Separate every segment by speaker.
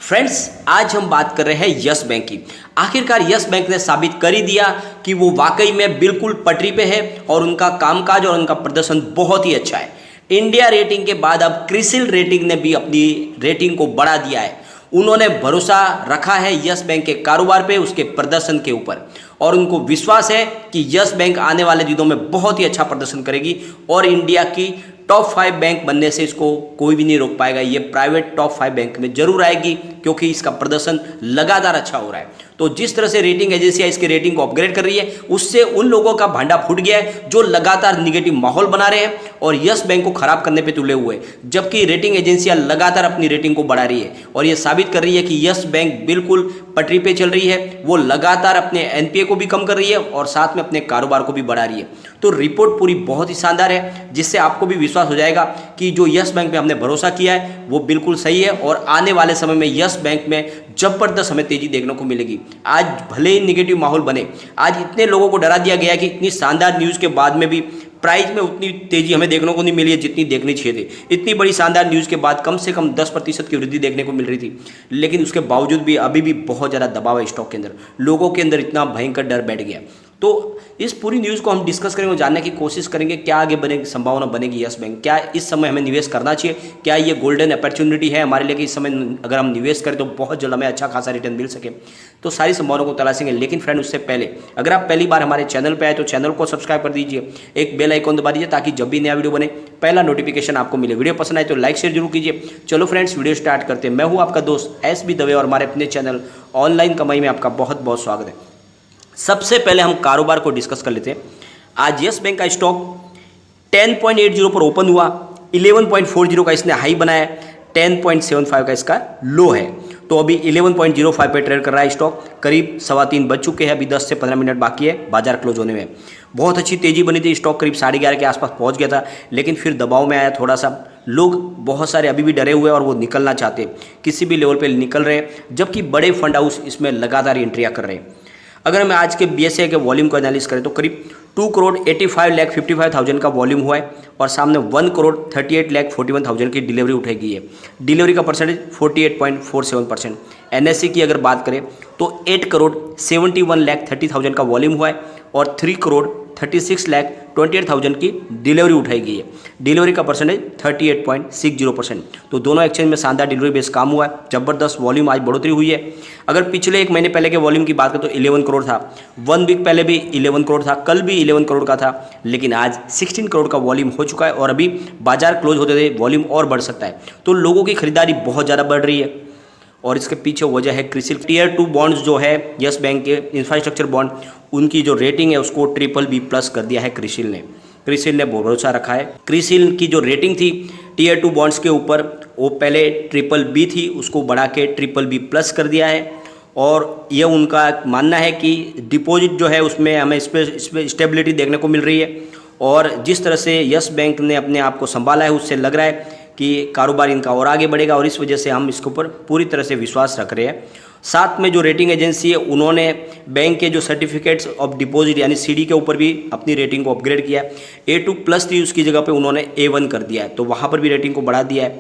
Speaker 1: Friends, आज हम बात कर रहे हैं यस बैंक की। आखिरकार यस बैंक ने साबित कर ही दिया कि वो वाकई में बिल्कुल पटरी पे है और उनका कामकाज और उनका प्रदर्शन बहुत ही अच्छा है। इंडिया रेटिंग के बाद अब क्रिसिल रेटिंग ने भी अपनी रेटिंग को बढ़ा दिया है। उन्होंने भरोसा रखा है यस बैंक के कारोबार पे, उसके प्रदर्शन के ऊपर, और उनको विश्वास है कि यस बैंक आने वाले दिनों में बहुत ही अच्छा प्रदर्शन करेगी और इंडिया की टॉप 5 बैंक बनने से इसको कोई भी नहीं रोक पाएगा। ये प्राइवेट टॉप 5 बैंक में जरूर आएगी क्योंकि इसका प्रदर्शन लगातार अच्छा हो रहा है। तो जिस तरह से रेटिंग एजेंसियां इसके रेटिंग को अपग्रेड कर रही है, उससे उन लोगों का भांडा फूट गया है जो लगातार निगेटिव माहौल बना रहे हैं और यस बैंक को खराब करने पे तुले हुए हैं। जबकि रेटिंग एजेंसियां लगातार अपनी रेटिंग को बढ़ा रही है और ये साबित कर रही है कि यस बैंक बिल्कुल पटरी पे चल रही है। वो लगातार अपने एनपीए को भी कम कर रही है और साथ में अपने कारोबार को भी बढ़ा रही है। तो रिपोर्ट पूरी बहुत ही शानदार है, जिससे आपको भी विश्वास हो जाएगा कि जो यस बैंक पे हमने भरोसा किया है वो बिल्कुल सही है और आने वाले समय में यस बैंक में जबरदस्त हमें तेजी देखने को मिलेगी। आज भले ही निगेटिव माहौल बने, आज इतने लोगों को डरा दिया गया कि इतनी शानदार न्यूज़ के बाद में भी प्राइस में उतनी तेजी हमें देखने को नहीं मिली है जितनी देखनी चाहिए थी। इतनी बड़ी शानदार न्यूज़ के बाद कम से कम 10% की वृद्धि देखने को मिल रही थी, लेकिन उसके बावजूद भी अभी भी बहुत ज़्यादा दबाव है स्टॉक के अंदर। लोगों के अंदर इतना भयंकर डर बैठ गया। तो इस पूरी न्यूज़ को हम डिस्कस करेंगे और जानने की कोशिश करेंगे क्या आगे बनेगी, संभावना बनेगी यस बैंक, क्या इस समय हमें निवेश करना चाहिए, क्या ये गोल्डन अपॉर्चुनिटी है हमारे लिए कि इस समय अगर हम निवेश करें तो बहुत जल्द हमें अच्छा खासा रिटर्न मिल सके। तो सारी संभावनाओं को तलाशेंगे। लेकिन फ्रेंड, उससे पहले अगर आप पहली बार हमारे चैनल पर आए तो चैनल को सब्सक्राइब कर दीजिए, एक बेल आइकॉन दबा दीजिए ताकि जब भी नया वीडियो बने पहला नोटिफिकेशन आपको मिले। वीडियो पसंद आए तो लाइक शेयर जरूर कीजिए। चलो फ्रेंड्स, वीडियो स्टार्ट करते हैं। मैं हूँ आपका दोस्त एस बी दवे और हमारे अपने चैनल ऑनलाइन कमाई में आपका बहुत बहुत स्वागत है। सबसे पहले हम कारोबार को डिस्कस कर लेते हैं। आज यस बैंक का स्टॉक 10.80 पर ओपन हुआ, 11.40 का इसने हाई बनाया, 10.75 का इसका लो है। तो अभी 11.05 पे ट्रेड कर रहा है स्टॉक। करीब 3:15 बज चुके हैं, अभी 10 से 15 मिनट बाकी है बाजार क्लोज होने में। बहुत अच्छी तेजी बनी थी, स्टॉक करीब 11:30 के आसपास पहुंच गया था, लेकिन फिर दबाव में आया थोड़ा सा। लोग बहुत सारे अभी भी डरे हुए हैं और वो निकलना चाहते हैं, किसी भी लेवल पे निकल रहे हैं, जबकि बड़े फंड हाउस इसमें लगातार एंट्रियाँ कर रहे हैं। अगर हम आज के बीएसई के वॉल्यूम को एनालिस करें तो करीब 2,85,55,000 का वॉल्यूम हुआ है और सामने 1,38,41,000 की डिलीवरी उठाई गई है। डिलीवरी का परसेंटेज 48.47%। एनएससी की अगर बात करें तो 8,71,30,000 का वॉल्यूम हुआ है और 3,36,28,000 की डिलीवरी उठाई गई है। डिलीवरी का परसेंटेज 38.60%। तो दोनों एक्सचेंज में शानदार डिलीवरी बेस काम हुआ है, जबरदस्त वॉल्यूम आज बढ़ोतरी हुई है। अगर पिछले एक महीने पहले के वॉल्यूम की बात करें तो 11 करोड़ था, 1 वीक पहले भी 11 करोड़ था, कल भी 11 करोड़ का था, लेकिन आज 16 करोड़ का वॉल्यूम हो चुका है और अभी बाजार क्लोज होते थे वॉल्यूम और बढ़ सकता है। तो लोगों की खरीदारी बहुत ज़्यादा बढ़ रही है और इसके पीछे वजह है क्रिसिल। टियर 2 बॉन्ड्स जो है यस बैंक के इंफ्रास्ट्रक्चर बॉन्ड, उनकी जो रेटिंग है उसको BBB+ कर दिया है क्रिसिल ने। क्रिसिल ने भरोसा रखा है। क्रिसिल की जो रेटिंग थी टियर 2 बॉन्ड्स के ऊपर, वो पहले BBB थी, उसको बढ़ा के BBB+ कर दिया है। और ये उनका मानना है कि डिपॉजिट जो है उसमें हमें इस पर स्टेबिलिटी देखने को मिल रही है और जिस तरह से यस बैंक ने अपने आप को संभाला है उससे लग रहा है कि कारोबार इनका और आगे बढ़ेगा और इस वजह से हम इसके ऊपर पूरी तरह से विश्वास रख रहे हैं। साथ में जो रेटिंग एजेंसी है उन्होंने बैंक के जो सर्टिफिकेट्स ऑफ डिपॉजिट यानी सीडी के ऊपर भी अपनी रेटिंग को अपग्रेड किया है। A2+ थी, उसकी जगह पे उन्होंने A1 कर दिया है, तो वहाँ पर भी रेटिंग को बढ़ा दिया है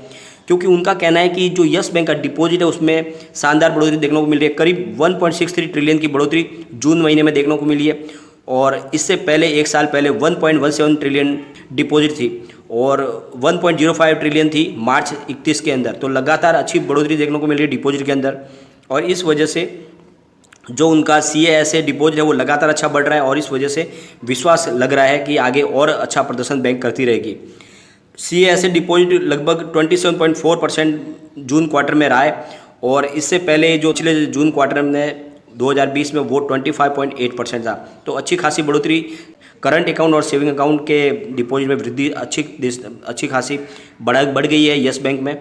Speaker 1: क्योंकि उनका कहना है कि जो यस बैंक का डिपॉजिट है उसमें शानदार बढ़ोतरी देखने को मिल रही है। करीब 1.63 ट्रिलियन की बढ़ोतरी जून महीने में देखने को मिली है और इससे पहले एक साल पहले 1.17 ट्रिलियन डिपॉजिट थी और 1.05 ट्रिलियन थी मार्च 31 के अंदर। तो लगातार अच्छी बढ़ोतरी देखने को मिल रही है डिपॉजिट के अंदर और इस वजह से जो उनका CASA डिपॉजिट है वो लगातार अच्छा बढ़ रहा है और इस वजह से विश्वास लग रहा है कि आगे और अच्छा प्रदर्शन बैंक करती रहेगी। CASA डिपॉजिट लगभग 27.4% जून क्वार्टर में रहा है और इससे पहले जो पिछले जून क्वार्टर में 2020 में वो 25.8% था। तो अच्छी खासी बढ़ोतरी करंट अकाउंट और सेविंग अकाउंट के डिपॉजिट में वृद्धि अच्छी खासी बढ़ गई है यस बैंक में।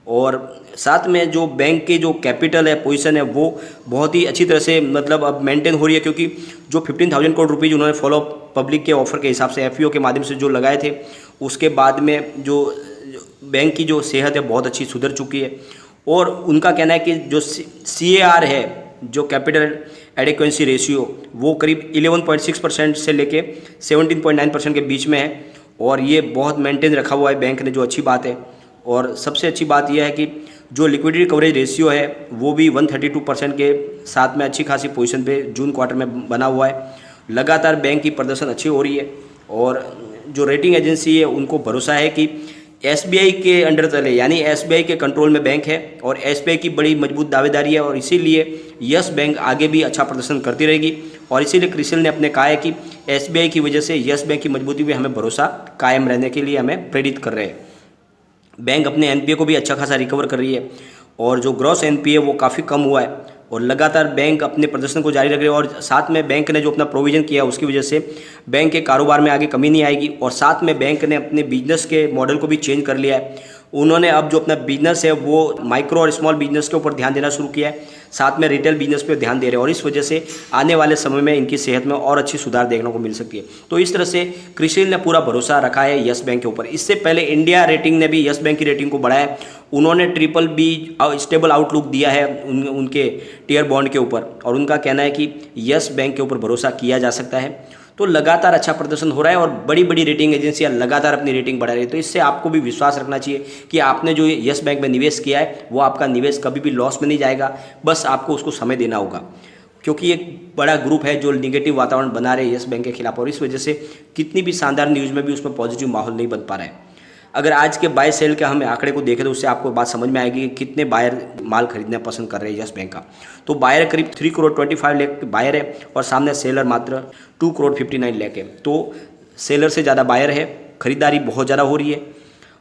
Speaker 1: और साथ में जो बैंक के जो कैपिटल है, पोजीशन है, वो बहुत ही अच्छी तरह से मतलब अब मेंटेन हो रही है क्योंकि जो 15,000 करोड़ रुपये उन्होंने फॉलो पब्लिक के ऑफर के हिसाब से FPO के माध्यम से जो लगाए थे, उसके बाद में जो बैंक की जो सेहत है बहुत अच्छी सुधर चुकी है। और उनका कहना है कि जो CAR है, जो कैपिटल एडिक्वेंसी रेशियो, वो करीब 11.6% से लेके 17.9% के बीच में है और ये बहुत मेंटेन रखा हुआ है बैंक ने, जो अच्छी बात है। और सबसे अच्छी बात यह है कि जो लिक्विडिटी कवरेज रेशियो है वो भी 132% के साथ में अच्छी खासी पोजीशन पे जून क्वार्टर में बना हुआ है। लगातार बैंक की प्रदर्शन अच्छी हो रही है और जो रेटिंग एजेंसी है उनको भरोसा है कि एसबीआई के अंडर चले, यानी एसबीआई के कंट्रोल में बैंक है और एसबीआई की बड़ी मजबूत दावेदारी है और इसीलिए यस बैंक आगे भी अच्छा प्रदर्शन करती रहेगी। और इसीलिए क्रिसिल ने अपने कहा है कि एसबीआई की वजह से यस बैंक की मजबूती में हमें भरोसा कायम रहने के लिए हमें प्रेरित कर रहे हैं। बैंक अपने एनपीए को भी अच्छा खासा रिकवर कर रही है और जो ग्रॉस एनपीए वो काफ़ी कम हुआ है और लगातार बैंक अपने प्रदर्शन को जारी रख रही है। और साथ में बैंक ने जो अपना प्रोविज़न किया उसकी वजह से बैंक के कारोबार में आगे कमी नहीं आएगी। और साथ में बैंक ने अपने बिजनेस के मॉडल को भी चेंज कर लिया है। उन्होंने अब जो अपना बिजनेस है वो माइक्रो और स्मॉल बिजनेस के ऊपर ध्यान देना शुरू किया है, साथ में रिटेल बिजनेस पे ध्यान दे रहे हैं और इस वजह से आने वाले समय में इनकी सेहत में और अच्छी सुधार देखने को मिल सकती है। तो इस तरह से क्रिसिल ने पूरा भरोसा रखा है यस बैंक के ऊपर। इससे पहले इंडिया रेटिंग ने भी यस बैंक की रेटिंग को बढ़ाया। उन्होंने BBB स्टेबल आउटलुक दिया है उनके टियर बॉन्ड के ऊपर और उनका कहना है कि यस बैंक के ऊपर भरोसा किया जा सकता है। तो लगातार अच्छा प्रदर्शन हो रहा है और बड़ी बड़ी रेटिंग एजेंसियां लगातार अपनी रेटिंग बढ़ा रही है। तो इससे आपको भी विश्वास रखना चाहिए कि आपने जो यस बैंक में निवेश किया है वो आपका निवेश कभी भी लॉस में नहीं जाएगा, बस आपको उसको समय देना होगा। क्योंकि एक बड़ा ग्रुप है जो निगेटिव वातावरण बना रहे हैं यस बैंक के खिलाफ और इस वजह से कितनी भी शानदार न्यूज़ में भी उसमें पॉजिटिव माहौल नहीं बन पा रहा है। अगर आज के बाय सेल के हम आंकड़े को देखें तो उससे आपको बात समझ में आएगी कि कितने बायर माल खरीदना पसंद कर रहे हैं यस बैंक का। तो बायर करीब 3 करोड़ 25 लाख बायर है और सामने सेलर मात्र 2 करोड़ 59 लाख है। तो सेलर से ज़्यादा बायर है, खरीदारी बहुत ज़्यादा हो रही है।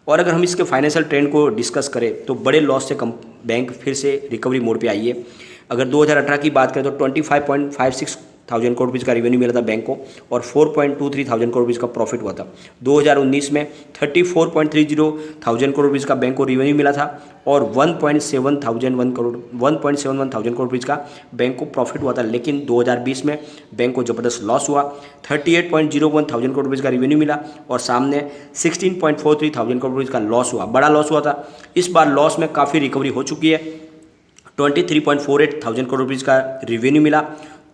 Speaker 1: और अगर हम इसके फाइनेंशियल ट्रेंड को डिस्कस करें तो बड़े लॉस से कम बैंक फिर से रिकवरी मोड पे आई है। अगर 2018 की बात करें तो 25.56 थाउजेंड करोड़ रुपीज़ का रेवेन्यू मिला था बैंक को और 4.23 थाउजेंड करोड़ रुपीज़ का प्रॉफिट हुआ था। 2019 में 34.30 थाउजेंड करोड़ रुपीज़ का बैंक को रेवेन्यू मिला था और 1.71 थाउजेंड करोड़ रुपीज़ का बैंक को प्रॉफिट हुआ था। लेकिन 2020 में बैंक को ज़बरदस्त लॉस हुआ। 38.01 थाउजेंड करोड़ रुपीज़ का रेवेन्यू मिला और सामने 16.43 थाउजेंड करोड़ रुपीज़ का लॉस हुआ, बड़ा लॉस हुआ था। इस बार लॉस में काफ़ी रिकवरी हो चुकी है। 23.48 थाउजेंड करोड़ रुपीज़ का रेवेन्यू मिला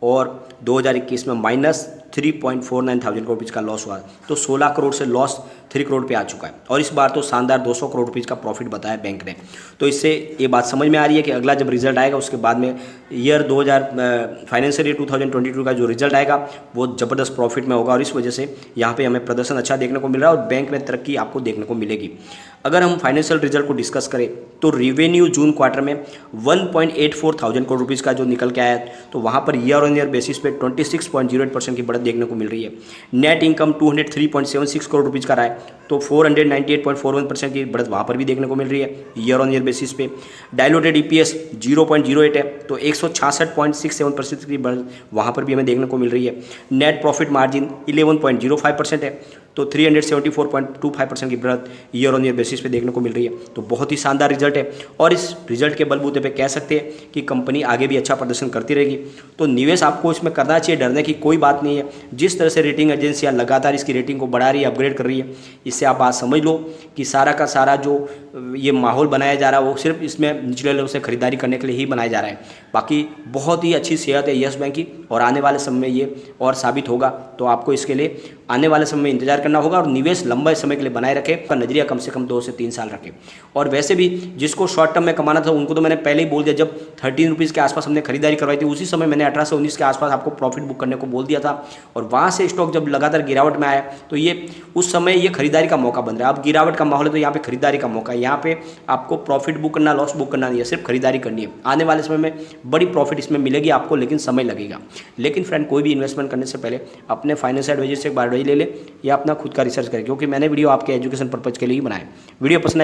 Speaker 1: और 2021 में -3.49 थाउजेंड करोड़ रुपीज़ का लॉस हुआ। तो 16 करोड़ से लॉस 3 करोड़ पे आ चुका है और इस बार तो शानदार 200 करोड़ रुपीज़ का प्रॉफिट बताया बैंक ने। तो इससे ये बात समझ में आ रही है कि अगला जब रिजल्ट आएगा उसके बाद में फाइनेंशियल ईयर 2022 का जो रिजल्ट आएगा वो ज़बरदस्त प्रॉफिट में होगा और इस वजह से यहाँ पे हमें प्रदर्शन अच्छा देखने को मिल रहा है और बैंक में तरक्की आपको देखने को मिलेगी। अगर हम फाइनेंशियल रिजल्ट को डिस्कस करें तो रेवेन्यू जून क्वार्टर में 1.84 थाउजेंड करोड़ रुपीज़ का जो निकल के आया तो वहाँ per year on year basis पे 26.08% की बढ़त देखने को मिल रही है। नेट इनकम 203.76 करोड़ रुपीज़ का रहा है तो 498.41% की बढ़त वहाँ पर भी देखने को मिल रही है ईयर ऑन ईयर बेसिस पे। डायलूटेड EPS 0.08 है तो 166.67% की बढ़त वहाँ पर भी हमें देखने को मिल रही है। नेट प्रॉफिट मार्जिन 11.05% है तो 374.25% की बढ़त ईयर ऑन ईयर बेसिस पे देखने को मिल रही है। तो बहुत ही शानदार रिजल्ट है और इस रिजल्ट के बलबूते पे कह सकते हैं कि कंपनी आगे भी अच्छा प्रदर्शन करती रहेगी। तो निवेश आपको इसमें करना चाहिए, डरने की कोई बात नहीं है। जिस तरह से रेटिंग एजेंसियां लगातार इसकी रेटिंग को बढ़ा रही है, अपग्रेड कर रही है, इससे आप बात समझ लो कि सारा का सारा जो ये माहौल बनाया जा रहा है वो सिर्फ इसमें निचले लोगों से खरीदारी करने के लिए ही बनाया जा रहा है। बाकी बहुत ही अच्छी सेहत है यस बैंक की और आने वाले समय में ये और साबित होगा। तो आपको इसके लिए आने वाले समय में इंतजार करना होगा और निवेश लंबे समय के लिए बनाए रखें, का नजरिया कम से कम 2 से 3 साल रखें। और वैसे भी जिसको शॉर्ट टर्म में कमाना था उनको तो मैंने पहले ही बोल दिया, जब 13 रुपीज़ के आसपास हमने खरीदारी करवाई थी उसी समय मैंने 18 से 19 के आसपास आपको प्रॉफिट बुक करने को बोल दिया था और वहाँ से स्टॉक जब लगातार गिरावट में आया तो ये उस समय ये खरीदारी का मौका बन रहा है। अब गिरावट का माहौल है तो यहाँ पे खरीदारी का मौका है। यहाँ पे आपको प्रॉफिट बुक करना, लॉस बुक करना नहीं है, सिर्फ खरीदारी करनी है। आने वाले समय में बड़ी प्रॉफिट इसमें मिलेगी आपको, लेकिन समय लगेगा। लेकिन फ्रेंड, कोई भी इन्वेस्टमेंट करने से पहले अपने फाइनेंशियल एडवाइजर से एक बार एडवाइस ले ले या अपना खुद का रिसर्च करें, क्योंकि मैंने वीडियो आपके एजुकेशन पर्पज़ के लिए ही बनाया। वीडियो पसंद